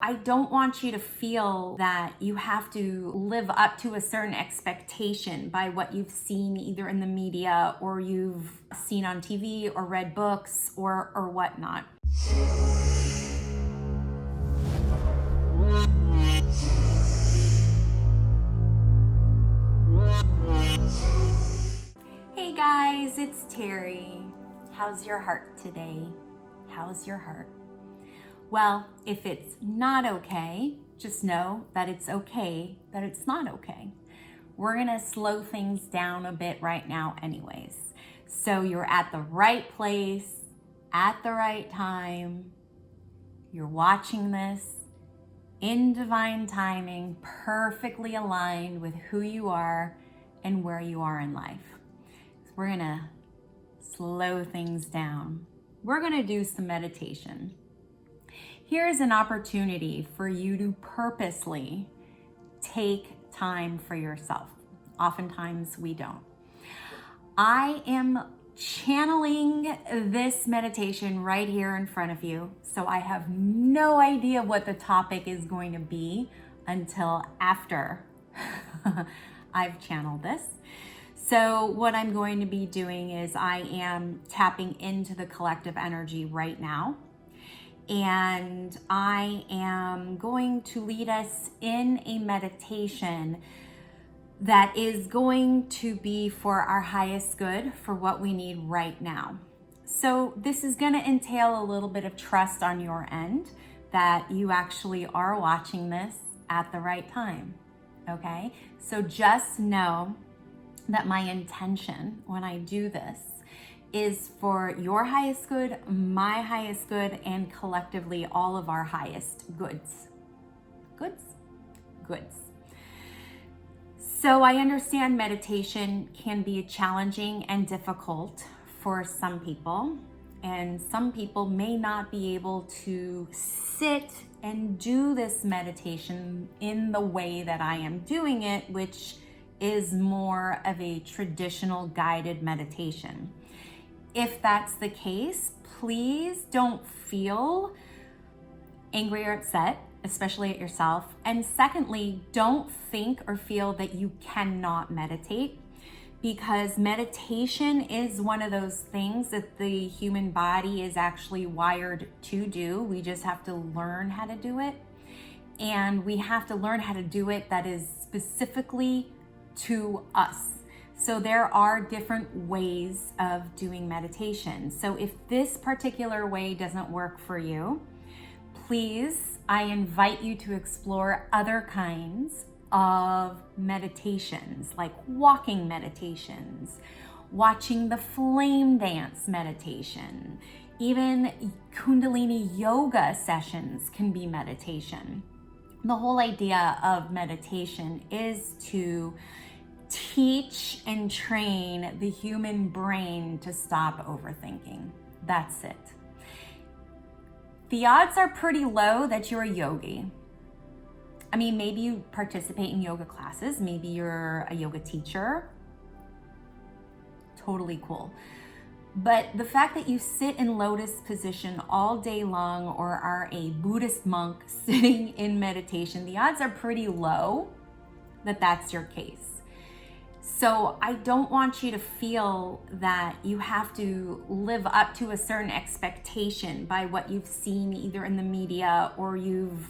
I don't want you to feel that you have to live up to a certain expectation by what you've seen either in the media or you've seen on TV or read books or whatnot. Hey guys, it's Terry. How's your heart today? How's your heart? Well, if it's not okay, just know that it's okay that it's not okay. We're gonna slow things down a bit right now anyways. So you're at the right place, at the right time. You're watching this in divine timing, perfectly aligned with who you are and where you are in life. So we're gonna slow things down. We're gonna do some meditation. Here's an opportunity for you to purposely take time for yourself. Oftentimes we don't. I am channeling this meditation right here in front of you, so I have no idea what the topic is going to be until after I've channeled this. So what I'm going to be doing is I am tapping into the collective energy right now. And I am going to lead us in a meditation that is going to be for our highest good, for what we need right now. So this is going to entail a little bit of trust on your end that you actually are watching this at the right time, okay? So just know that my intention when I do this is for your highest good, my highest good, and collectively all of our highest goods. Goods. So I understand meditation can be challenging and difficult for some people, and some people may not be able to sit and do this meditation in the way that I am doing it, which is more of a traditional guided meditation. If that's the case, please don't feel angry or upset, especially at yourself. And secondly, don't think or feel that you cannot meditate, because meditation is one of those things that the human body is actually wired to do. We just have to learn how to do it. And we have to learn how to do it that is specifically to us. So there are different ways of doing meditation. So if this particular way doesn't work for you, please, I invite you to explore other kinds of meditations, like walking meditations, watching the flame dance meditation, even Kundalini yoga sessions can be meditation. The whole idea of meditation is to teach and train the human brain to stop overthinking. That's it. The odds are pretty low that you're a yogi. I mean, maybe you participate in yoga classes, maybe you're a yoga teacher. Totally cool. But the fact that you sit in lotus position all day long or are a Buddhist monk sitting in meditation, the odds are pretty low that that's your case. So I don't want you to feel that you have to live up to a certain expectation by what you've seen either in the media or you've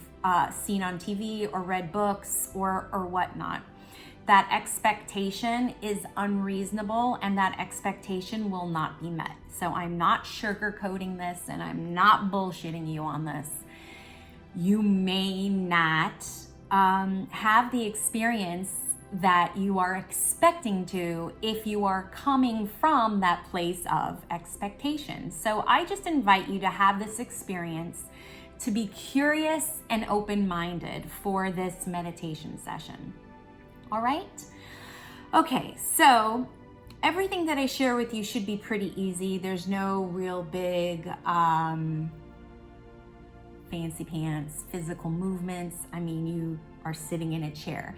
seen on TV or read books or whatnot. That expectation is unreasonable and that expectation will not be met. So I'm not sugarcoating this and I'm not bullshitting you on this. You may not have the experience that you are expecting to if you are coming from that place of expectation. So I just invite you to have this experience, to be curious and open-minded for this meditation session. All right? Okay, so everything that I share with you should be pretty easy. There's no real big fancy pants, physical movements. I mean, you are sitting in a chair.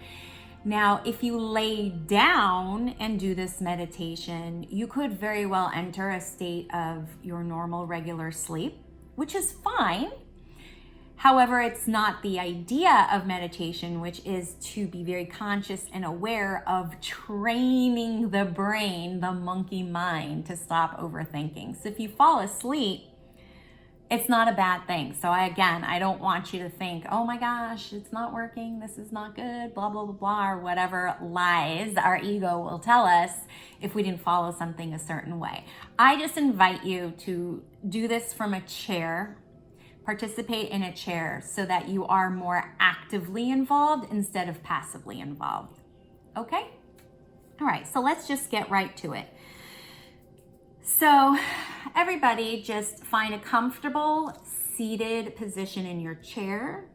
Now, if you lay down and do this meditation, you could very well enter a state of your normal, regular sleep, which is fine. However, it's not the idea of meditation, which is to be very conscious and aware of training the brain, the monkey mind, to stop overthinking. So if you fall asleep, it's not a bad thing. So I don't want you to think, oh my gosh, it's not working, this is not good, blah, blah, blah, blah, or whatever lies our ego will tell us if we didn't follow something a certain way. I just invite you to do this from a chair, participate in a chair, so that you are more actively involved instead of passively involved. Okay? All right, so let's just get right to it. So everybody just find a comfortable seated position in your chair,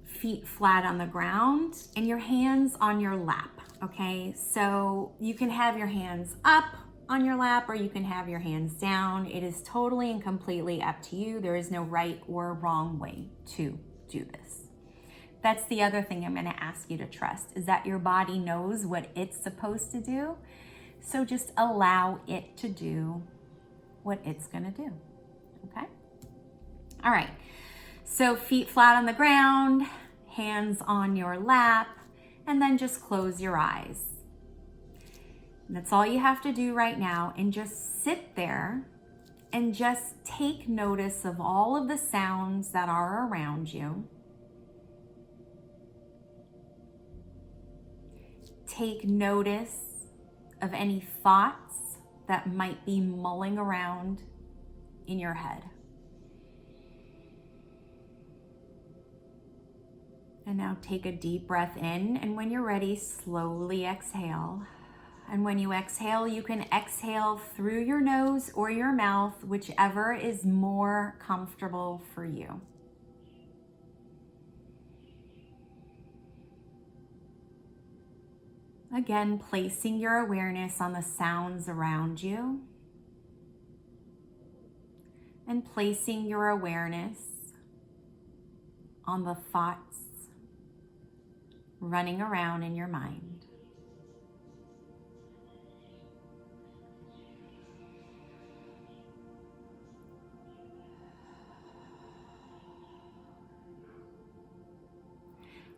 feet flat on the ground, and your hands on your lap, okay? So you can have your hands up on your lap or you can have your hands down. It is totally and completely up to you. There is no right or wrong way to do this. That's the other thing I'm gonna ask you to trust, is that your body knows what it's supposed to do. So just allow it to do what it's gonna do, okay? All right, so feet flat on the ground, hands on your lap, and then just close your eyes. And that's all you have to do right now, and just sit there and just take notice of all of the sounds that are around you. Take notice of any thoughts that might be mulling around in your head. And now take a deep breath in, and when you're ready, slowly exhale. And when you exhale, you can exhale through your nose or your mouth, whichever is more comfortable for you. Again, placing your awareness on the sounds around you and placing your awareness on the thoughts running around in your mind.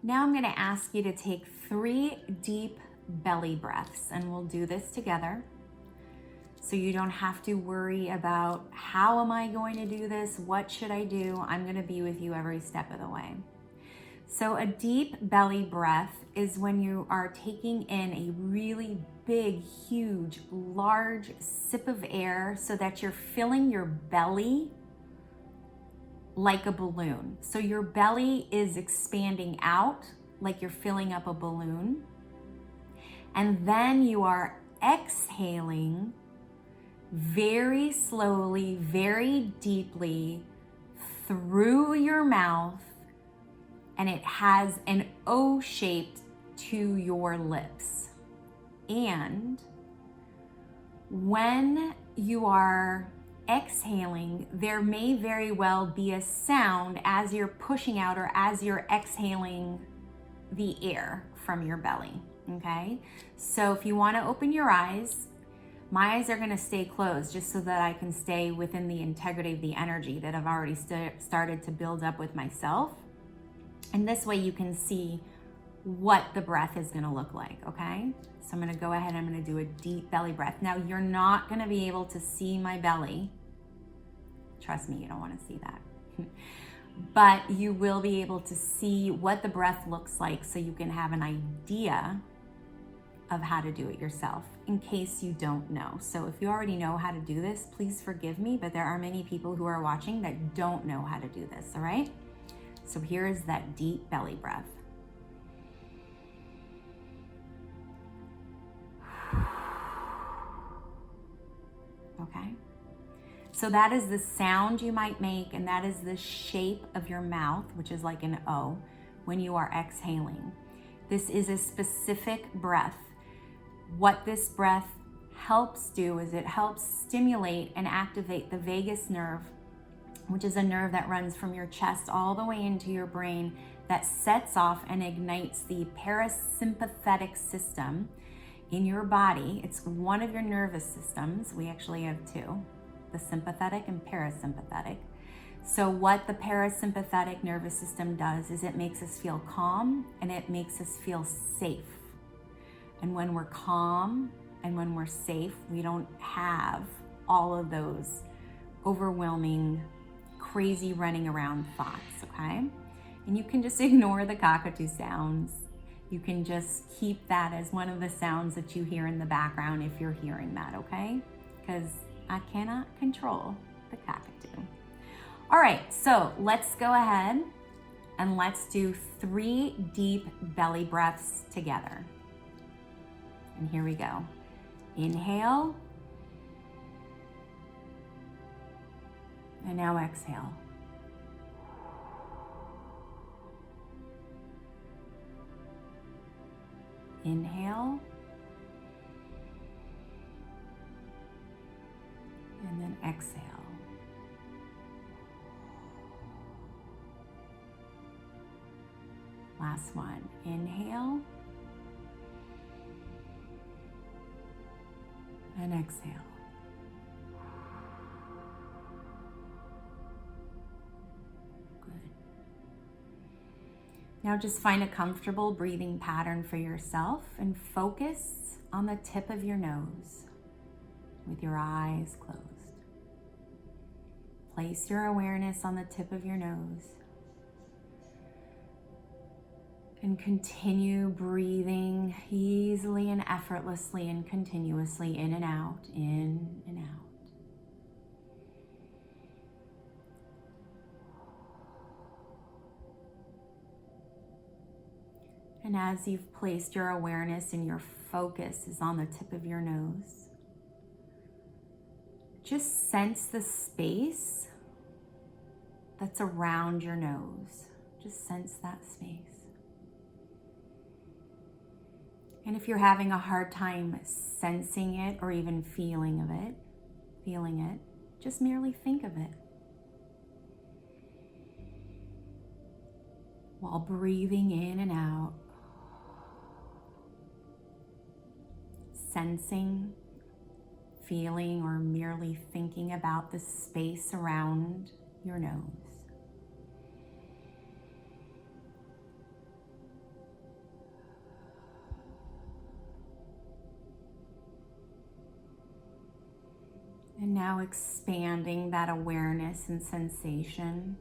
Now I'm going to ask you to take 3 deep belly breaths, and we'll do this together. So you don't have to worry about how am I going to do this? What should I do? I'm going to be with you every step of the way. So a deep belly breath is when you are taking in a really big, huge, large sip of air so that you're filling your belly like a balloon. So your belly is expanding out like you're filling up a balloon. And then you are exhaling very slowly, very deeply through your mouth, and it has an O shape to your lips. And when you are exhaling, there may very well be a sound as you're pushing out or as you're exhaling the air from your belly, okay? So if you want to open your eyes, my eyes are going to stay closed just so that I can stay within the integrity of the energy that I've already started to build up with myself. And this way you can see what the breath is going to look like, okay? So I'm going to go ahead and I'm going to do a deep belly breath. Now you're not going to be able to see my belly. Trust me, you don't want to see that. But you will be able to see what the breath looks like so you can have an idea of how to do it yourself in case you don't know. So if you already know how to do this, please forgive me, but there are many people who are watching that don't know how to do this, all right? So here is that deep belly breath. Okay? So that is the sound you might make, and that is the shape of your mouth, which is like an O, when you are exhaling. This is a specific breath. What this breath helps do is it helps stimulate and activate the vagus nerve, which is a nerve that runs from your chest all the way into your brain, that sets off and ignites the parasympathetic system in your body. It's one of your nervous systems. We actually have 2, the sympathetic and parasympathetic. So what the parasympathetic nervous system does is it makes us feel calm and it makes us feel safe. And when we're calm and when we're safe, we don't have all of those overwhelming, crazy running around thoughts, okay? And you can just ignore the cockatoo sounds. You can just keep that as one of the sounds that you hear in the background if you're hearing that, okay? Because I cannot control the cockatoo. All right, so let's go ahead and let's do 3 deep belly breaths together. And here we go. Inhale. And now exhale. Inhale. And then exhale. Last one. Inhale. And exhale. Good. Now just find a comfortable breathing pattern for yourself and focus on the tip of your nose with your eyes closed. Place your awareness on the tip of your nose and continue breathing easily and effortlessly and continuously in and out, in and out. And as you've placed your awareness and your focus is on the tip of your nose, just sense the space that's around your nose. Just sense that space. And if you're having a hard time sensing it or even feeling it, just merely think of it. While breathing in and out, sensing, feeling, or merely thinking about the space around your nose. And now expanding that awareness and sensation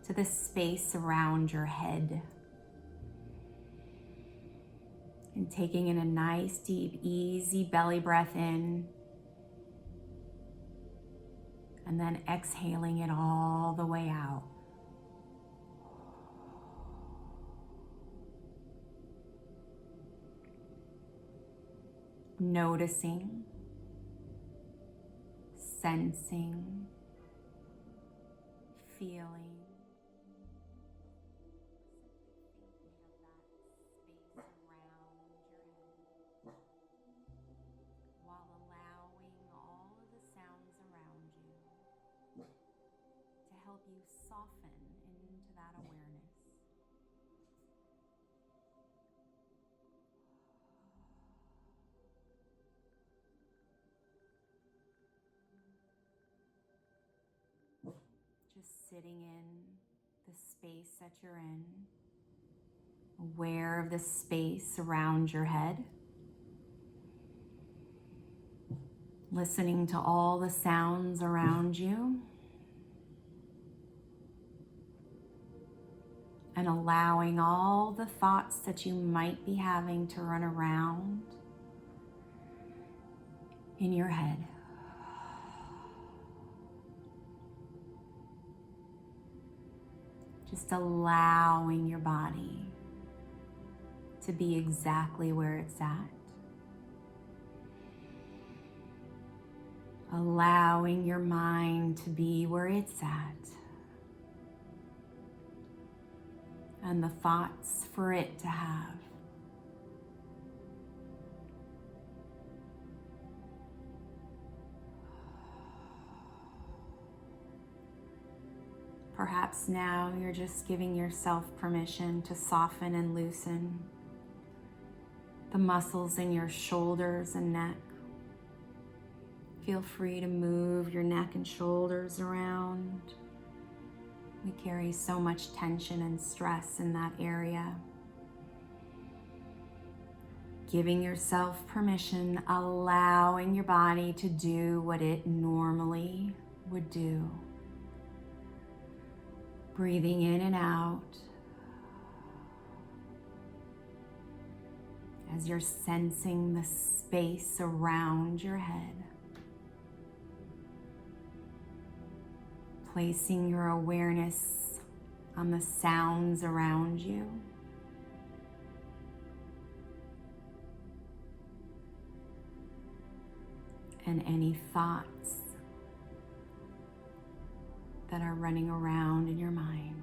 to the space around your head. And taking in a nice, deep, easy belly breath in. And then exhaling it all the way out. Noticing, sensing, feeling. You soften into that awareness. Just sitting in the space that you're in, aware of the space around your head, listening to all the sounds around you. And allowing all the thoughts that you might be having to run around in your head. Just allowing your body to be exactly where it's at. Allowing your mind to be where it's at. And the thoughts for it to have. Perhaps now you're just giving yourself permission to soften and loosen the muscles in your shoulders and neck, Feel free to move your neck and shoulders around. We carry so much tension and stress in that area. Giving yourself permission, allowing your body to do what it normally would do. Breathing in and out as you're sensing the space around your head. Placing your awareness on the sounds around you. And any thoughts that are running around in your mind.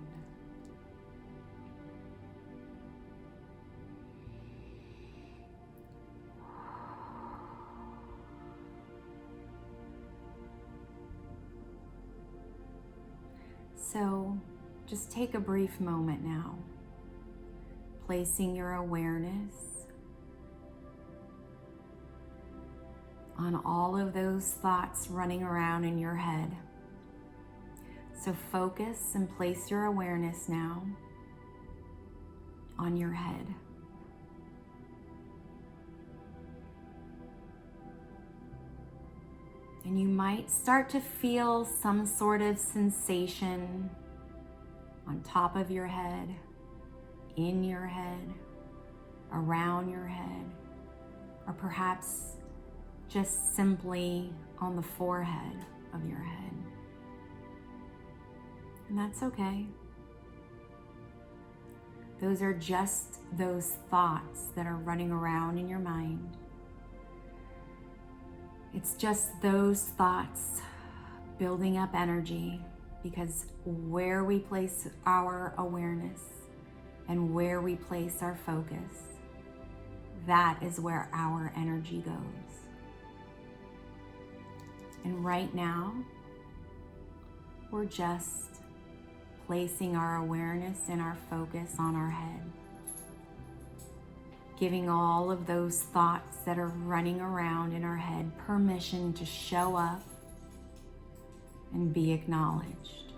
So just take a brief moment now, placing your awareness on all of those thoughts running around in your head. So focus and place your awareness now on your head. And you might start to feel some sort of sensation on top of your head, in your head, around your head, or perhaps just simply on the forehead of your head. And that's okay. Those are just those thoughts that are running around in your mind. It's just those thoughts building up energy, because where we place our awareness and where we place our focus, that is where our energy goes. And right now, we're just placing our awareness and our focus on our head, giving all of those thoughts that are running around in our head permission to show up and be acknowledged.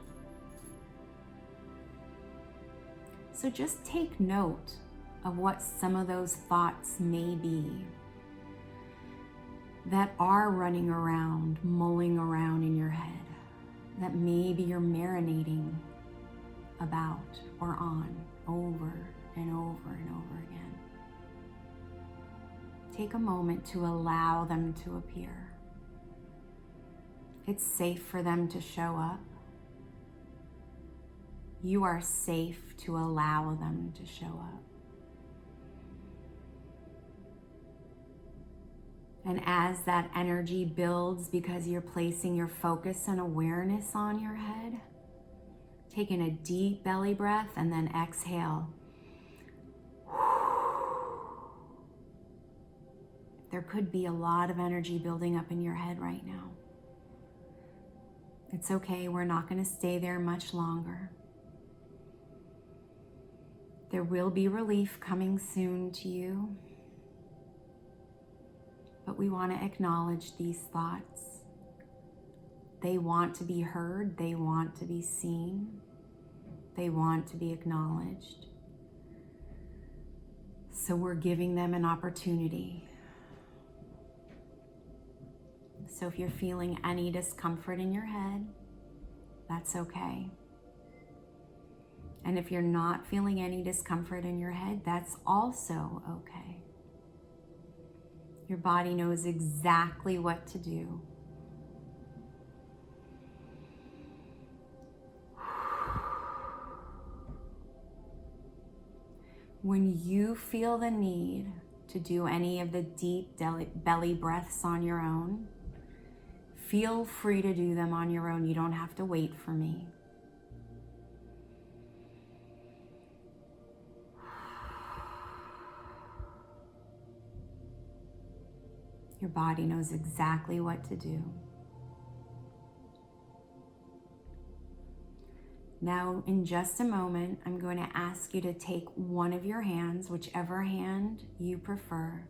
So just take note of what some of those thoughts may be that are running around, mulling around in your head, that maybe you're marinating about or on over and over and over again. Take a moment to allow them to appear. It's safe for them to show up. You are safe to allow them to show up. And as that energy builds because you're placing your focus and awareness on your head, taking a deep belly breath and then exhale. There could be a lot of energy building up in your head right now. It's okay, we're not going to stay there much longer. There will be relief coming soon to you. But we want to acknowledge these thoughts. They want to be heard. They want to be seen. They want to be acknowledged. So we're giving them an opportunity. So if you're feeling any discomfort in your head, that's okay. And if you're not feeling any discomfort in your head, that's also okay. Your body knows exactly what to do. When you feel the need to do any of the deep belly breaths on your own, feel free to do them on your own. You don't have to wait for me. Your body knows exactly what to do. Now, in just a moment, I'm going to ask you to take one of your hands, whichever hand you prefer.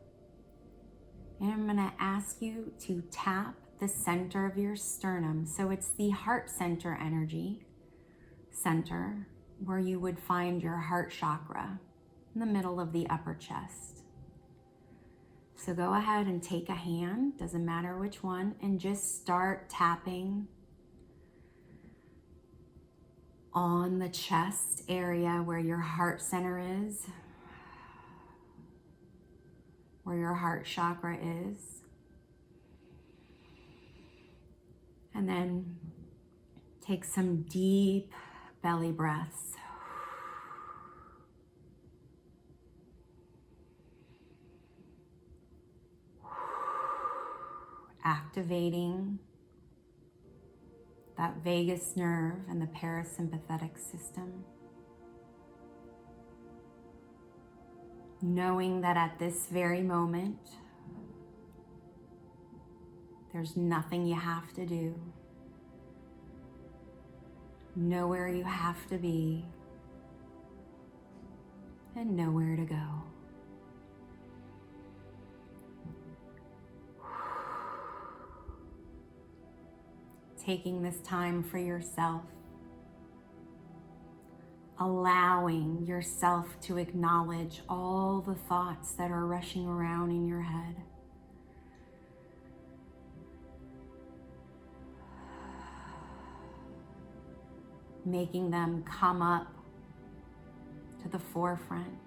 And I'm going to ask you to tap the center of your sternum. So it's the heart center energy center, where you would find your heart chakra in the middle of the upper chest. So go ahead and take a hand, doesn't matter which one, and just start tapping on the chest area where your heart center is, where your heart chakra is. And then take some deep belly breaths. Activating that vagus nerve and the parasympathetic system. Knowing that at this very moment, there's nothing you have to do, nowhere you have to be, and nowhere to go. Taking this time for yourself, allowing yourself to acknowledge all the thoughts that are rushing around in your head. Making them come up to the forefront.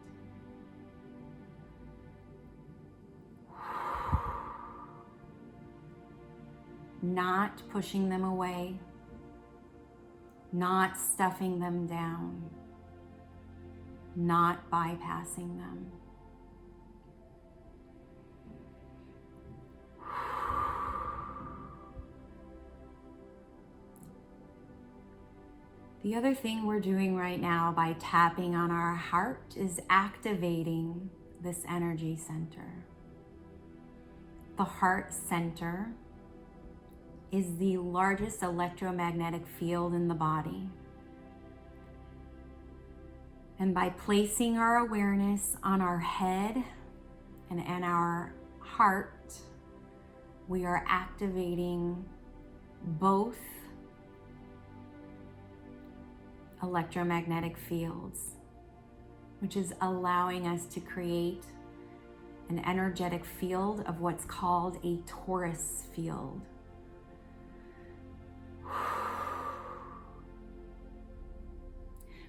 Not pushing them away, not stuffing them down, not bypassing them. The other thing we're doing right now by tapping on our heart is activating this energy center. The heart center is the largest electromagnetic field in the body. And by placing our awareness on our head and our heart, we are activating both electromagnetic fields, which is allowing us to create an energetic field of what's called a torus field.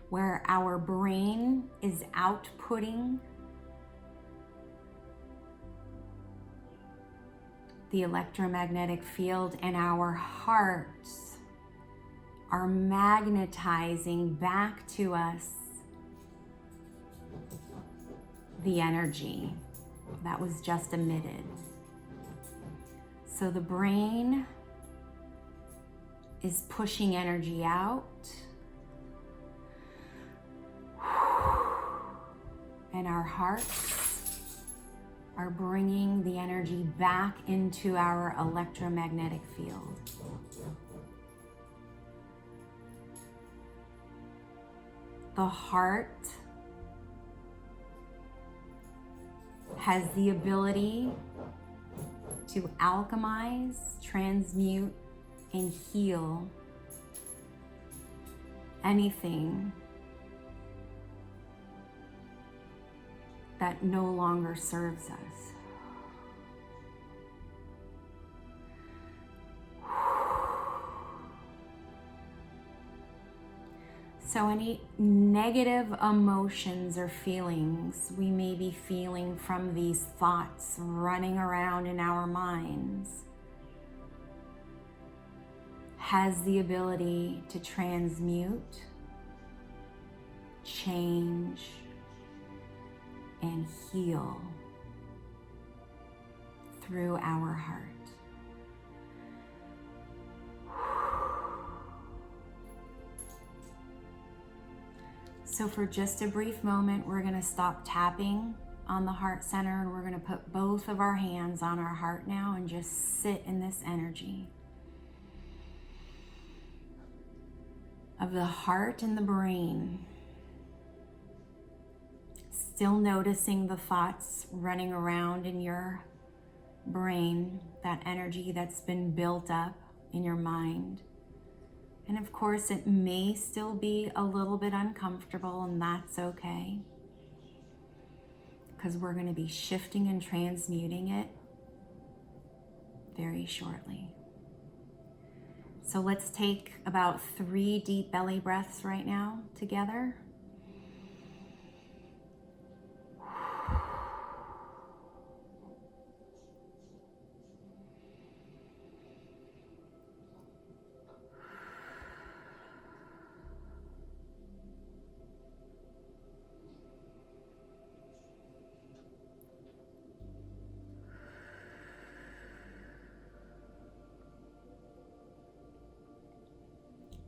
Where our brain is outputting the electromagnetic field, and our hearts are magnetizing back to us the energy that was just emitted. So the brain is pushing energy out, and our hearts are bringing the energy back into our electromagnetic field. The heart has the ability to alchemize, transmute, and heal anything that no longer serves us. So any negative emotions or feelings we may be feeling from these thoughts running around in our minds has the ability to transmute, change, and heal through our heart. So for just a brief moment, we're going to stop tapping on the heart center, and we're going to put both of our hands on our heart now and just sit in this energy of the heart and the brain. Still noticing the thoughts running around in your brain, that energy that's been built up in your mind. And of course, it may still be a little bit uncomfortable, and that's okay, because we're going to be shifting and transmuting it very shortly. So let's take about 3 deep belly breaths right now together.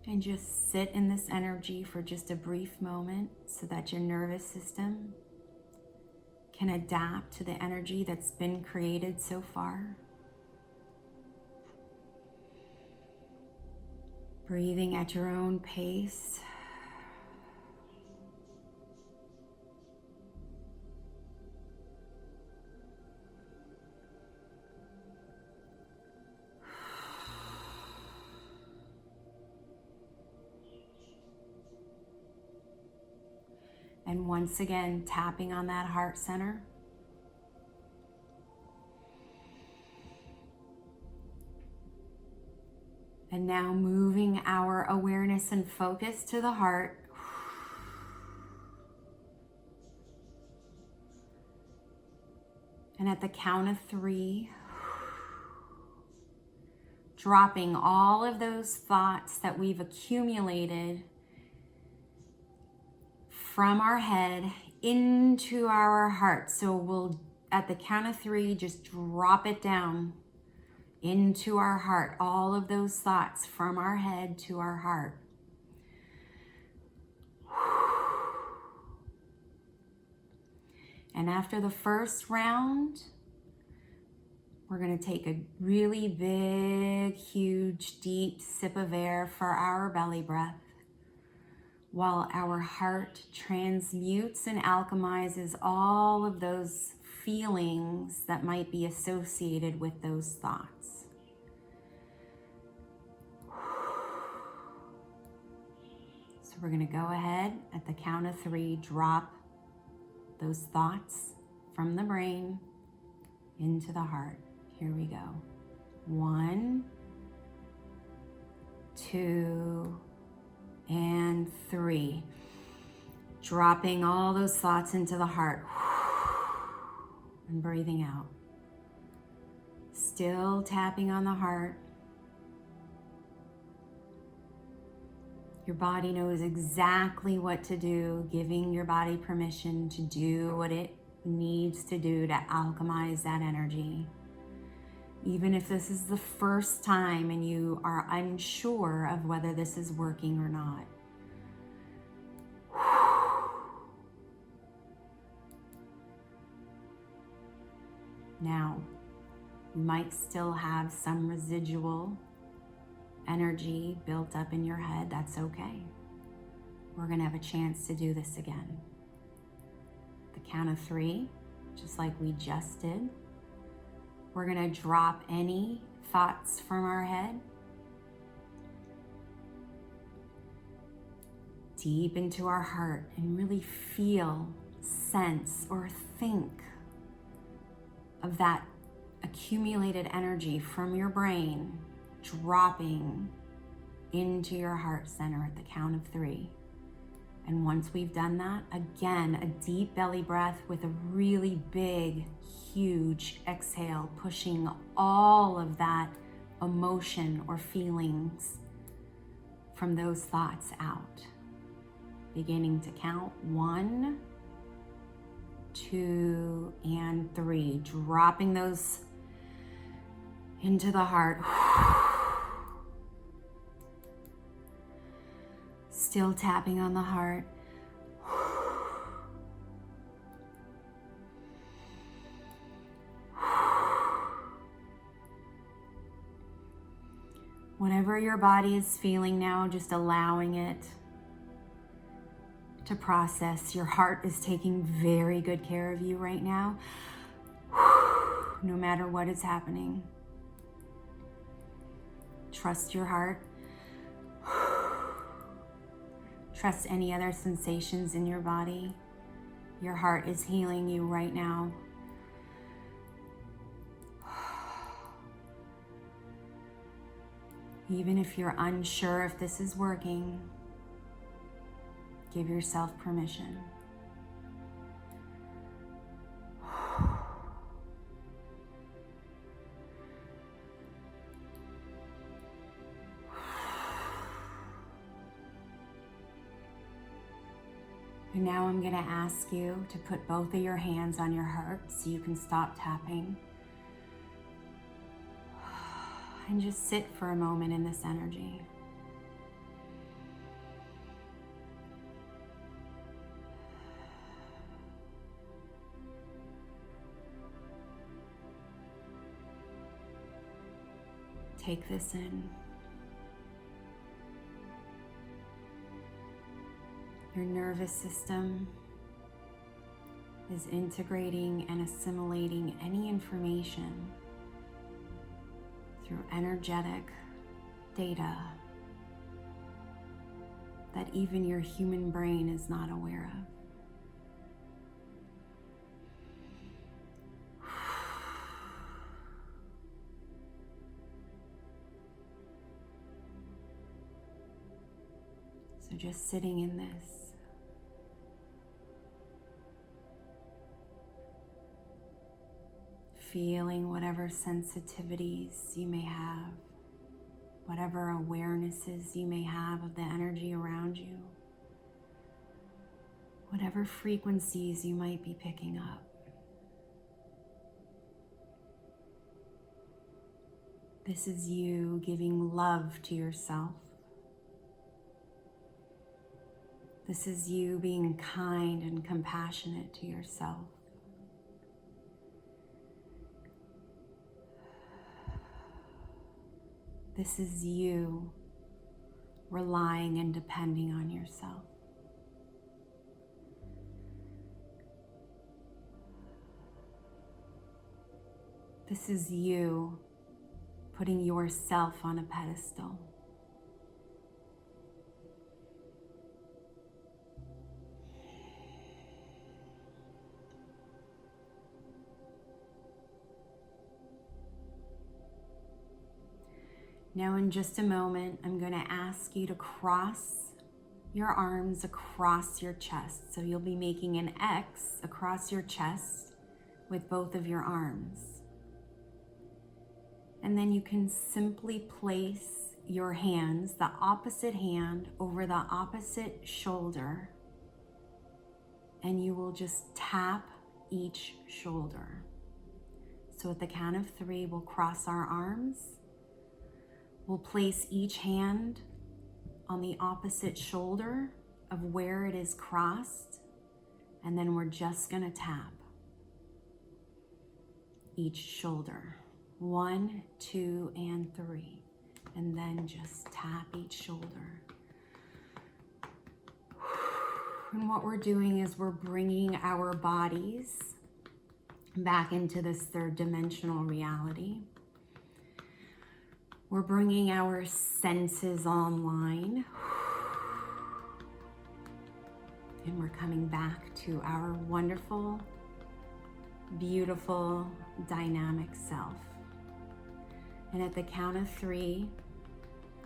And just sit in this energy for just a brief moment so that your nervous system can adapt to the energy that's been created so far. Breathing at your own pace. And once again, tapping on that heart center. And now moving our awareness and focus to the heart. And at the count of 3, dropping all of those thoughts that we've accumulated from our head into our heart. So we'll, at the count of 3, just drop it down into our heart. All of those thoughts from our head to our heart. And after the first round, we're going to take a really big, huge, deep sip of air for our belly breath, while our heart transmutes and alchemizes all of those feelings that might be associated with those thoughts. So we're going to go ahead at the count of 3, drop those thoughts from the brain into the heart. Here we go. 1, 2, and 3. Dropping all those thoughts into the heart. And breathing out. Still tapping on the heart. Your body knows exactly what to do, giving your body permission to do what it needs to do to alchemize that energy. Even if this is the first time and you are unsure of whether this is working or not. Now, you might still have some residual energy built up in your head. That's okay. We're going to have a chance to do this again. The count of 3, just like we just did. We're going to drop any thoughts from our head deep into our heart and really feel, sense, or think of that accumulated energy from your brain dropping into your heart center at the count of 3. And once we've done that, again, a deep belly breath with a really big, huge exhale, pushing all of that emotion or feelings from those thoughts out. Beginning to count 1, 2, and 3. Dropping those into the heart. Still tapping on the heart. Whatever your body is feeling now, just allowing it to process. Your heart is taking very good care of you right now. No matter what is happening. Trust your heart. Trust any other sensations in your body. Your heart is healing you right now. Even if you're unsure if this is working, give yourself permission. And now I'm going to ask you to put both of your hands on your heart so you can stop tapping. And just sit for a moment in this energy. Take this in. Your nervous system is integrating and assimilating any information through energetic data that even your human brain is not aware of. So just sitting in this. Feeling whatever sensitivities you may have, whatever awarenesses you may have of the energy around you, whatever frequencies you might be picking up. This is you giving love to yourself. This is you being kind and compassionate to yourself. This is you relying and depending on yourself. This is you putting yourself on a pedestal. Now in just a moment, I'm going to ask you to cross your arms across your chest. So you'll be making an X across your chest with both of your arms. And then you can simply place your hands, the opposite hand over the opposite shoulder, and you will just tap each shoulder. So at the count of 3, we'll cross our arms. We'll place each hand on the opposite shoulder of where it is crossed, and then we're just gonna tap each shoulder. 1, 2, and 3. And then just tap each shoulder. And what we're doing is we're bringing our bodies back into this third dimensional reality. We're bringing our senses online. And we're coming back to our wonderful, beautiful, dynamic self. And at the count of 3,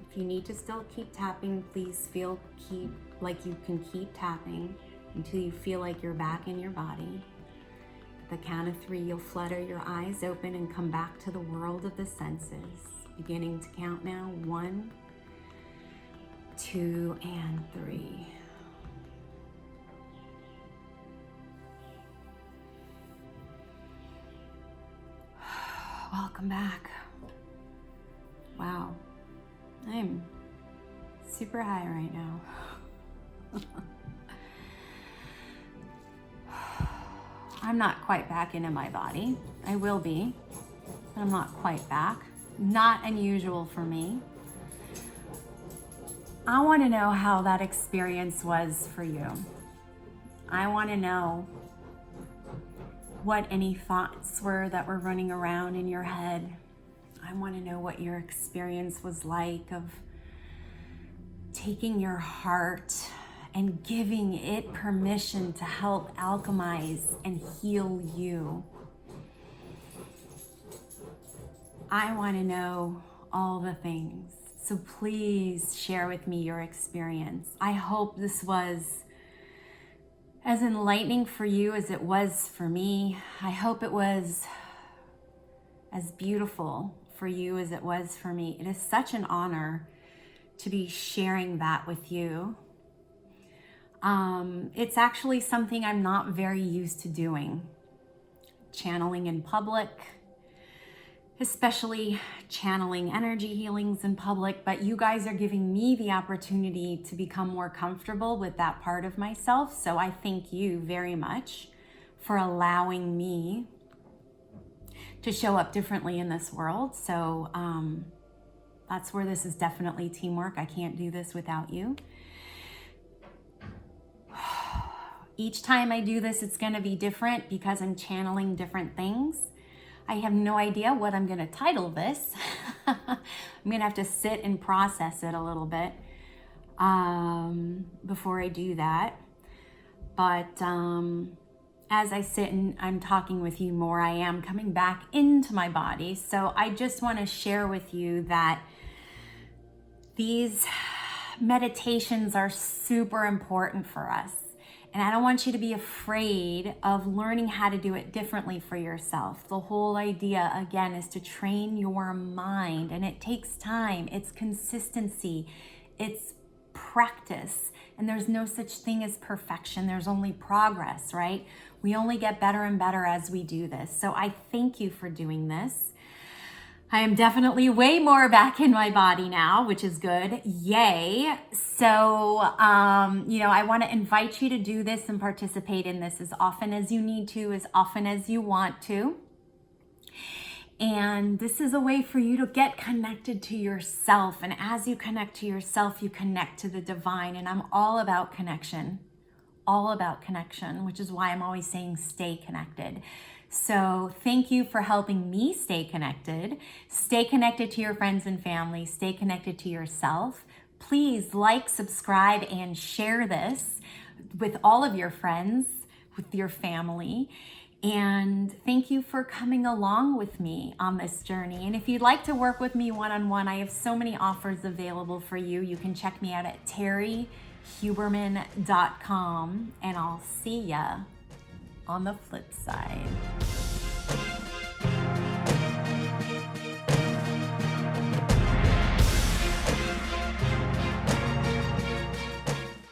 if you need to still keep tapping, please keep like you can keep tapping until you feel like you're back in your body. At the count of 3, you'll flutter your eyes open and come back to the world of the senses. Beginning to count now. 1, 2, and 3. Welcome back. Wow, I'm super high right now. I'm not quite back into my body. I will be, but I'm not quite back. Not unusual for me. I want to know how that experience was for you. I want to know what any thoughts were that were running around in your head. I want to know what your experience was like of taking your heart and giving it permission to help alchemize and heal you. I want to know all the things. So please share with me your experience. I hope this was as enlightening for you as it was for me. I hope it was as beautiful for you as it was for me. It is such an honor to be sharing that with you. It's actually something I'm not very used to doing. Channeling in public, especially channeling energy healings in public, but you guys are giving me the opportunity to become more comfortable with that part of myself. So I thank you very much for allowing me to show up differently in this world. So that's where this is definitely teamwork. I can't do this without you. Each time I do this, it's going to be different because I'm channeling different things. I have no idea what I'm going to title this. I'm going to have to sit and process it a little bit before I do that. But as I sit and I'm talking with you more, I am coming back into my body. So I just want to share with you that these meditations are super important for us. And I don't want you to be afraid of learning how to do it differently for yourself. The whole idea, again, is to train your mind, and it takes time. It's consistency. It's practice. And there's no such thing as perfection. There's only progress, right? We only get better and better as we do this. So I thank you for doing this. I am definitely way more back in my body now, which is good. Yay. So, I want to invite you to do this and participate in this as often as you need to, as often as you want to. And this is a way for you to get connected to yourself. And as you connect to yourself, you connect to the divine. And I'm all about connection, which is why I'm always saying stay connected. So thank you for helping me stay connected. Stay connected to your friends and family. Stay connected to yourself. Please like, subscribe, and share this with all of your friends, with your family. And thank you for coming along with me on this journey. And if you'd like to work with me one-on-one, I have so many offers available for you. You can check me out at terryhuberman.com, and I'll see ya on the flip side.